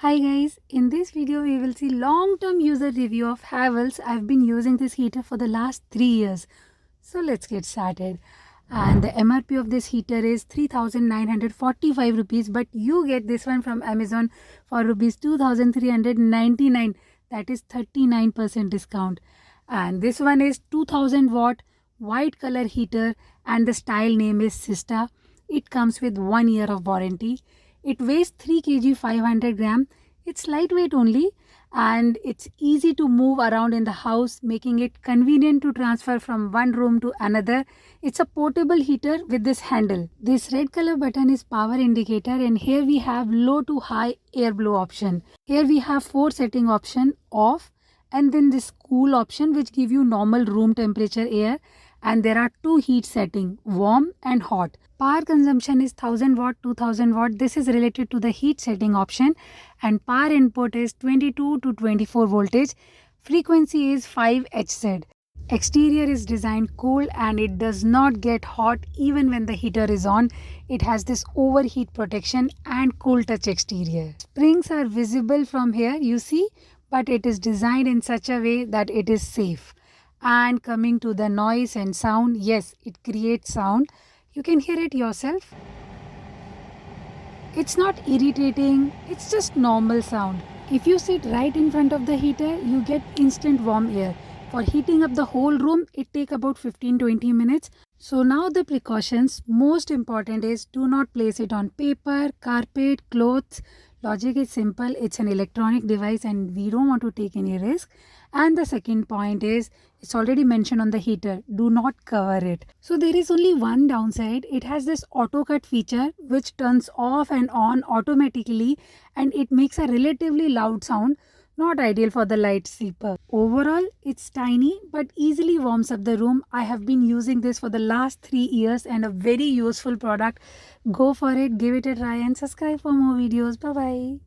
Hi guys, in this video we will see long-term user review of Havells. I've been using this heater for the last 3 years. So let's get started. And the MRP of this heater is 3,945 rupees, but you get this one from Amazon for rupees 2,399. That is 39% discount. And this one is 2000 watt white color heater and the style name is Cista. It comes with 1 year of warranty. It weighs 3 kg 500 gram. It's lightweight only and it's easy to move around in the house, making it convenient to transfer from one room to another. It's a portable heater with this handle. This red color button is power indicator, and here we have low to high air blow option. Here we have 4 setting option: off, and then this cool option which give you normal room temperature air, and there are 2 heat setting: warm and hot. Power consumption is 1000 watt, 2000 watt. This is related to the heat setting option, and power input is 22 to 24 voltage. Frequency is 5 Hz. Exterior is designed cool and it does not get hot even when the heater is on. It has this overheat protection and cool touch exterior. Springs are visible from here, you see, but it is designed in such a way that it is safe. And coming to the noise and sound, yes, it creates sound. You can hear it yourself. It's not irritating, it's just normal sound. If you sit right in front of the heater, you get instant warm air. For heating up the whole room, it takes about 15-20 minutes. So now the precautions. Most important is do not place it on paper, carpet, clothes. Logic is simple. It's an electronic device and we don't want to take any risk. And the second point is, it's already mentioned on the heater, do not cover it. So there is only one downside. It has this auto cut feature which turns off and on automatically, and it makes a relatively loud sound. Not ideal for the light sleeper. Overall, it's tiny but easily warms up the room. I have been using this for the last 3 years and a very useful product. Go for it, give it a try and subscribe for more videos. Bye bye.